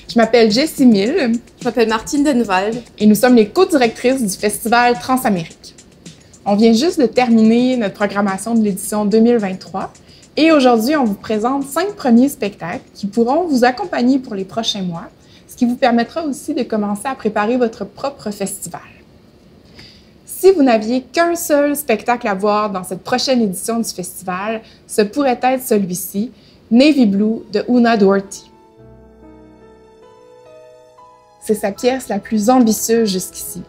Je m'appelle Jessie Mille. Je m'appelle Martine Denwald. Et nous sommes les co-directrices du Festival Transamérique. On vient juste de terminer notre programmation de l'édition 2023 et aujourd'hui, on vous présente 5 premiers spectacles qui pourront vous accompagner pour les prochains mois, ce qui vous permettra aussi de commencer à préparer votre propre festival. Si vous n'aviez qu'un seul spectacle à voir dans cette prochaine édition du festival, ce pourrait être celui-ci, Navy Blue de Una Duarte. C'est sa pièce la plus ambitieuse jusqu'ici.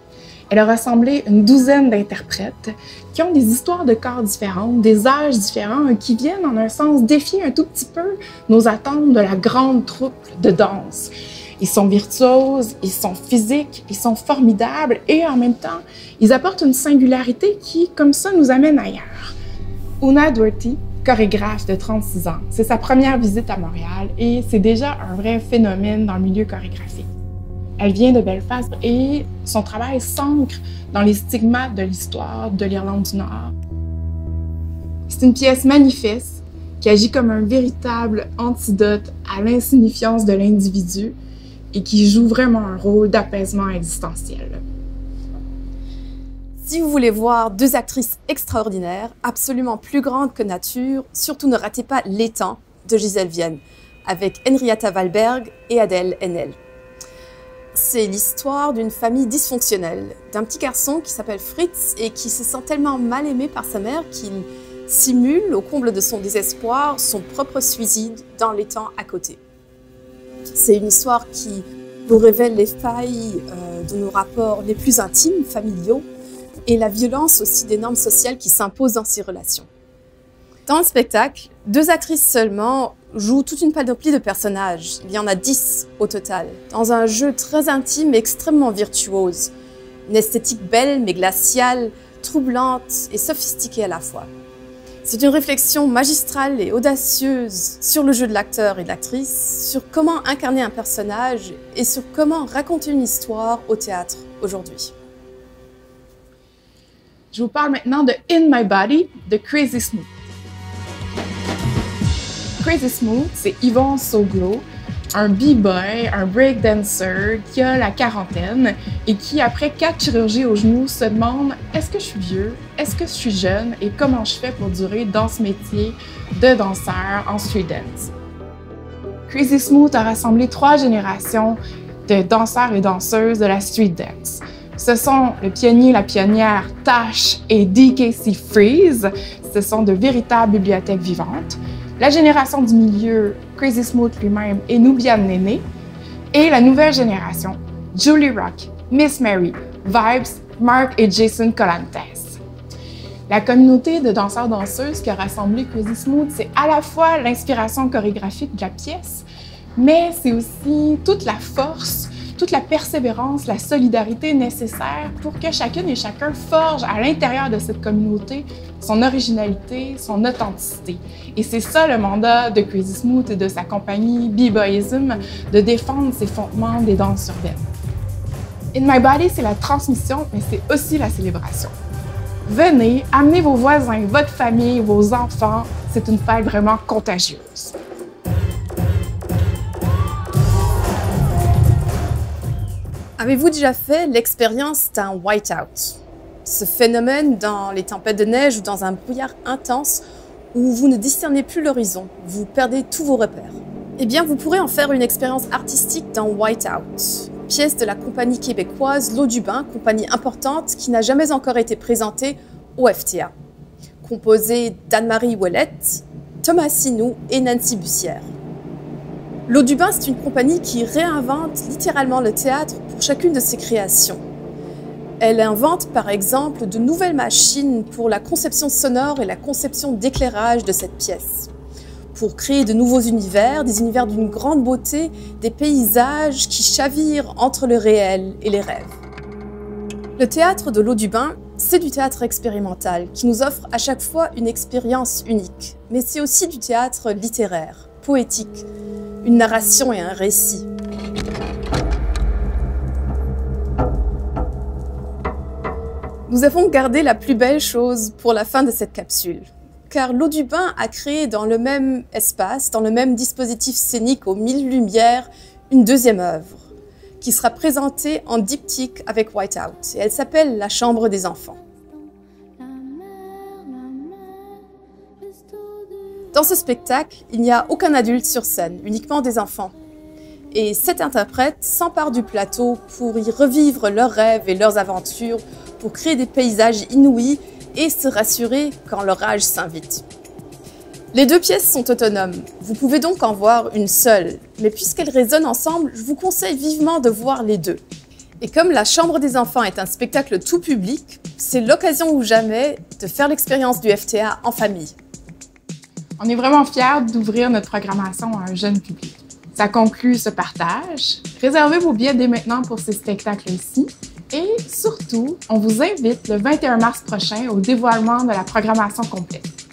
Elle a rassemblé une douzaine d'interprètes qui ont des histoires de corps différentes, des âges différents, qui viennent en un sens défier un tout petit peu nos attentes de la grande troupe de danse. Ils sont virtuoses, ils sont physiques, ils sont formidables et en même temps, ils apportent une singularité qui, comme ça, nous amène ailleurs. Una Duarte, chorégraphe de 36 ans, c'est sa première visite à Montréal et c'est déjà un vrai phénomène dans le milieu chorégraphique. Elle vient de Belfast et son travail s'ancre dans les stigmates de l'histoire de l'Irlande du Nord. C'est une pièce manifeste qui agit comme un véritable antidote à l'insignifiance de l'individu et qui joue vraiment un rôle d'apaisement existentiel. Si vous voulez voir deux actrices extraordinaires, absolument plus grandes que nature, surtout ne ratez pas L'étang de Gisèle Vienne, avec Henrietta Wahlberg et Adèle Haenel. C'est l'histoire d'une famille dysfonctionnelle, d'un petit garçon qui s'appelle Fritz et qui se sent tellement mal aimé par sa mère qu'il simule, au comble de son désespoir, son propre suicide dans l'étang à côté. C'est une histoire qui nous révèle les failles de nos rapports les plus intimes, familiaux, et la violence aussi des normes sociales qui s'imposent dans ces relations. Dans le spectacle, 2 actrices seulement jouent toute une panoplie de personnages. Il y en a 10 au total, dans un jeu très intime et extrêmement virtuose. Une esthétique belle mais glaciale, troublante et sophistiquée à la fois. C'est une réflexion magistrale et audacieuse sur le jeu de l'acteur et de l'actrice, sur comment incarner un personnage et sur comment raconter une histoire au théâtre aujourd'hui. Je vous parle maintenant de In My Body de Crazy Smooth. Crazy Smooth, c'est Yvon Soglo, un b-boy, un breakdancer qui a la quarantaine et qui, après 4 chirurgies au genou, se demande « Est-ce que je suis vieux? Est-ce que je suis jeune? Et comment je fais pour durer dans ce métier de danseur en street dance? » Crazy Smooth a rassemblé 3 générations de danseurs et danseuses de la street dance. Ce sont le pionnier, la pionnière Tash et DKC Freeze. Ce sont de véritables bibliothèques vivantes. La génération du milieu, Crazy Smooth lui-même et Nubian Néné. Et la nouvelle génération, Julie Rock, Miss Mary, Vibes, Mark et Jason Colantes. La communauté de danseurs-danseuses qui a rassemblé Crazy Smooth, c'est à la fois l'inspiration chorégraphique de la pièce, mais c'est aussi toute la force, toute la persévérance, la solidarité nécessaire pour que chacune et chacun forge à l'intérieur de cette communauté son originalité, son authenticité. Et c'est ça le mandat de Crazy Smooth et de sa compagnie B-Boyism, de défendre ses fondements des danses urbaines. In My Body, c'est la transmission, mais c'est aussi la célébration. Venez, amenez vos voisins, votre famille, vos enfants, c'est une fête vraiment contagieuse. Avez-vous déjà fait l'expérience d'un whiteout? Ce phénomène dans les tempêtes de neige ou dans un brouillard intense où vous ne discernez plus l'horizon, vous perdez tous vos repères. Eh bien, vous pourrez en faire une expérience artistique dans Whiteout, pièce de la compagnie québécoise L'Eau du Bain, compagnie importante qui n'a jamais encore été présentée au FTA. Composée d'Anne-Marie Ouellette, Thomas Sinou et Nancy Bussière. L'Eau du Bain, c'est une compagnie qui réinvente littéralement le théâtre pour chacune de ses créations. Elle invente par exemple de nouvelles machines pour la conception sonore et la conception d'éclairage de cette pièce, pour créer de nouveaux univers, des univers d'une grande beauté, des paysages qui chavirent entre le réel et les rêves. Le théâtre de L'Eau du Bain, c'est du théâtre expérimental qui nous offre à chaque fois une expérience unique, mais c'est aussi du théâtre littéraire, poétique, une narration et un récit. Nous avons gardé la plus belle chose pour la fin de cette capsule, car L'Eau du Bain a créé dans le même espace, dans le même dispositif scénique aux 1000 lumières, une deuxième œuvre qui sera présentée en diptyque avec Whiteout. Et elle s'appelle La Chambre des enfants. Dans ce spectacle, il n'y a aucun adulte sur scène, uniquement des enfants. Et 7 interprètes s'emparent du plateau pour y revivre leurs rêves et leurs aventures, pour créer des paysages inouïs et se rassurer quand l'orage s'invite. Les 2 pièces sont autonomes, vous pouvez donc en voir une seule, mais puisqu'elles résonnent ensemble, je vous conseille vivement de voir les 2. Et comme La Chambre des enfants est un spectacle tout public, c'est l'occasion ou jamais de faire l'expérience du FTA en famille. On est vraiment fiers d'ouvrir notre programmation à un jeune public. Ça conclut ce partage. Réservez vos billets dès maintenant pour ces spectacles-ci. Et surtout, on vous invite le 21 mars prochain au dévoilement de la programmation complète.